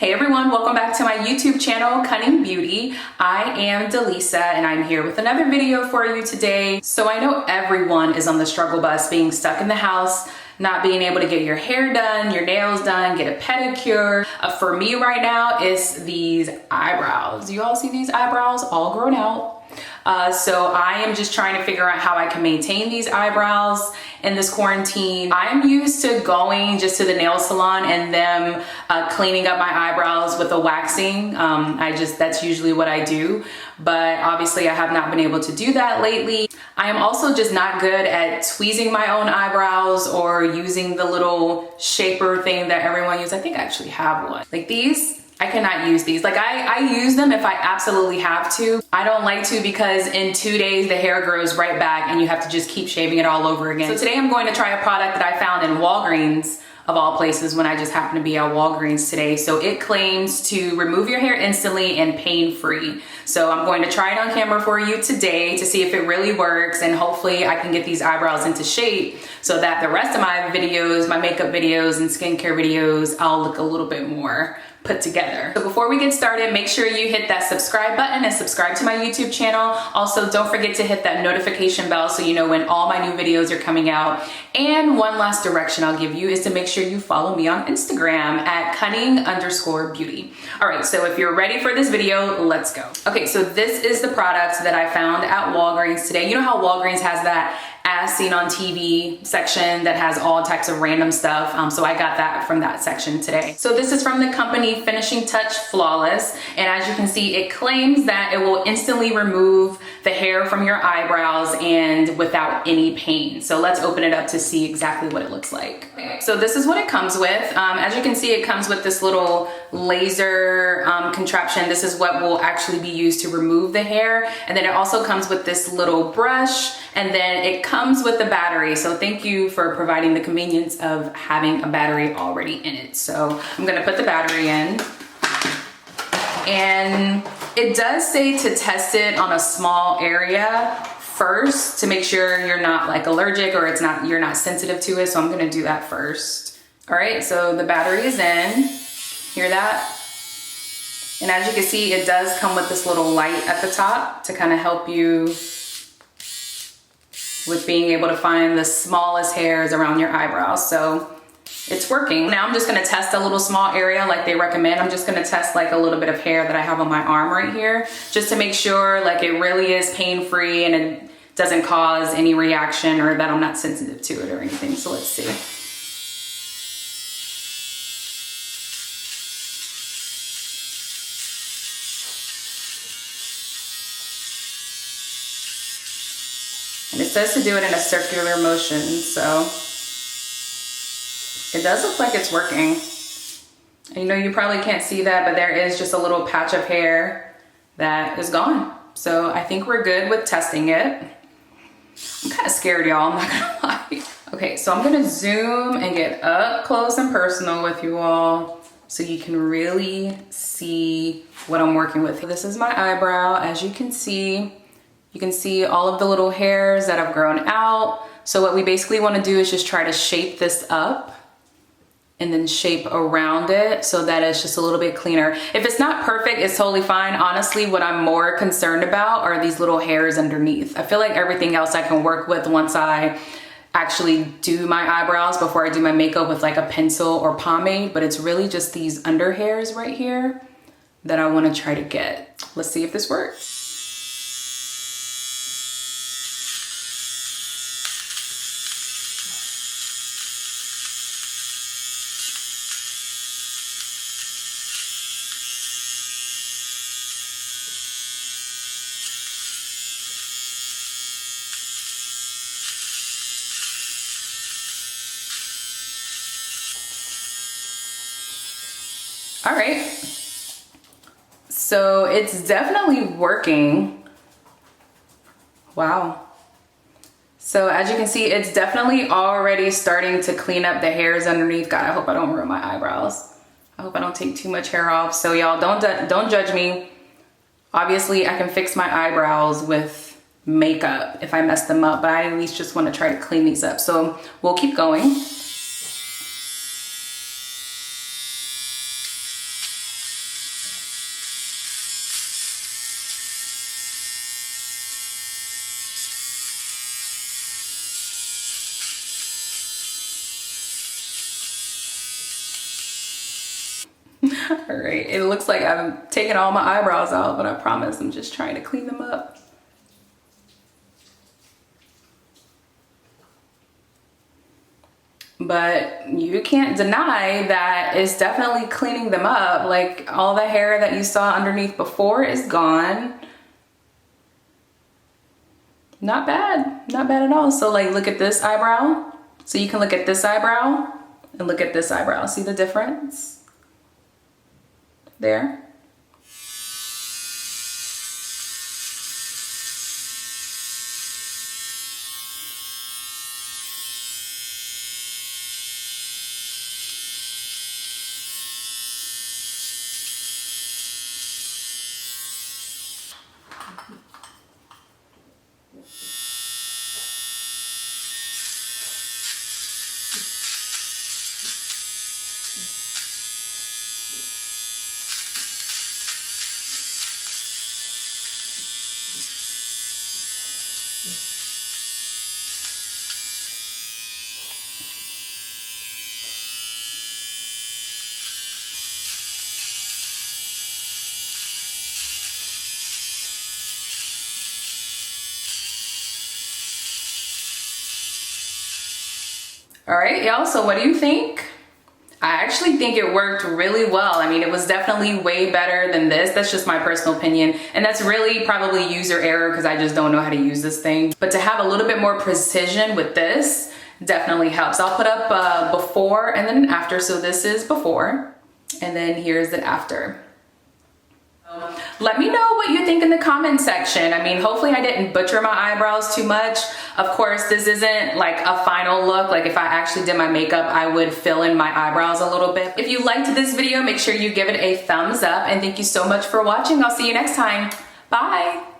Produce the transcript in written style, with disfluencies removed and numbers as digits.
Hey everyone, welcome back to my YouTube channel, Cunning Beauty. I am Delisa and I'm here with another video for you today. So I know everyone is on the struggle bus, being stuck in the house, not being able to get your hair done, your nails done, get a pedicure. For me right now, it's these eyebrows. You all see these eyebrows all grown out? So I am just trying to figure out how I can maintain these eyebrows in this quarantine. I'm used to going just to the nail salon and them cleaning up my eyebrows with a waxing. That's usually what I do, but obviously I have not been able to do that lately. I am also just not good at tweezing my own eyebrows or using the little shaper thing that everyone uses. I think I actually have one. Like these, I cannot use these. Like I use them if I absolutely have to. I don't like to because in 2 days the hair grows right back and you have to just keep shaving it all over again. So today I'm going to try a product that I found in Walgreens, of all places, when I just happened to be at Walgreens today. So it claims to remove your hair instantly and pain-free. So I'm going to try it on camera for you today to see if it really works, and hopefully I can get these eyebrows into shape so that the rest of my videos, my makeup videos and skincare videos, I'll look a little bit more put together. So before we get started, make sure you hit that subscribe button and subscribe to my YouTube channel. Also, don't forget to hit that notification bell so you know when all my new videos are coming out. And one last direction I'll give you is to make sure you follow me on Instagram at cunning_beauty. All right, so if you're ready for this video, let's go. Okay, so this is the product that I found at Walgreens today. You know how Walgreens has that as seen on TV section that has all types of random stuff. So I got that from that section today. So this is from the company Finishing Touch Flawless. And as you can see, it claims that it will instantly remove the hair from your eyebrows and without any pain. So let's open it up to see exactly what it looks like. So this is what it comes with. As you can see, it comes with this little laser contraption. This is what will actually be used to remove the hair. And then it also comes with this little brush, and then it comes with the battery. So thank you for providing the convenience of having a battery already in it. So I'm gonna put the battery in, and it does say to test it on a small area first to make sure you're not like allergic or you're not sensitive to it. So I'm gonna do that first. All right, so the battery is in. Hear that? And as you can see, it does come with this little light at the top to kind of help you with being able to find the smallest hairs around your eyebrows. So it's working. Now I'm just gonna test a little small area like they recommend. I'm just gonna test like a little bit of hair that I have on my arm right here, just to make sure like it really is pain-free and it doesn't cause any reaction or that I'm not sensitive to it or anything. So let's see. And it says to do it in a circular motion, so it does look like it's working. And you know, you probably can't see that, but there is just a little patch of hair that is gone. So I think we're good with testing it. I'm kind of scared, y'all, I'm not gonna lie. Okay, so I'm gonna zoom and get up close and personal with you all so you can really see what I'm working with. This is my eyebrow. As you can see, all of the little hairs that have grown out. So what we basically want to do is just try to shape this up and then shape around it so that it's just a little bit cleaner. If it's not perfect, it's totally fine. Honestly, what I'm more concerned about are these little hairs underneath. I feel like everything else I can work with once I actually do my eyebrows before I do my makeup with like a pencil or pomade, but it's really just these under hairs right here that I want to try to get. Let's see if this works. All right, so it's definitely working. Wow. So as you can see, it's definitely already starting to clean up the hairs underneath. God, I hope I don't ruin my eyebrows. I hope I don't take too much hair off. So y'all don't judge me. Obviously, I can fix my eyebrows with makeup if I mess them up, but I at least just want to try to clean these up. So we'll keep going. All right, it looks like I'm taking all my eyebrows out, but I promise I'm just trying to clean them up. But you can't deny that it's definitely cleaning them up. Like all the hair that you saw underneath before is gone. Not bad, not bad at all. So like look at this eyebrow. So you can look at this eyebrow and look at this eyebrow. See the difference there? All right, y'all, so what do you think? I actually think it worked really well. I mean, it was definitely way better than this. That's just my personal opinion. And that's really probably user error because I just don't know how to use this thing. But to have a little bit more precision with this definitely helps. I'll put up before and then an after. So this is before and then here's the after. Let me know what you think in the comment section. I mean, hopefully I didn't butcher my eyebrows too much. Of course, this isn't like a final look. Like if I actually did my makeup, I would fill in my eyebrows a little bit. If you liked this video, make sure you give it a thumbs up and thank you so much for watching. I'll see you next time. Bye.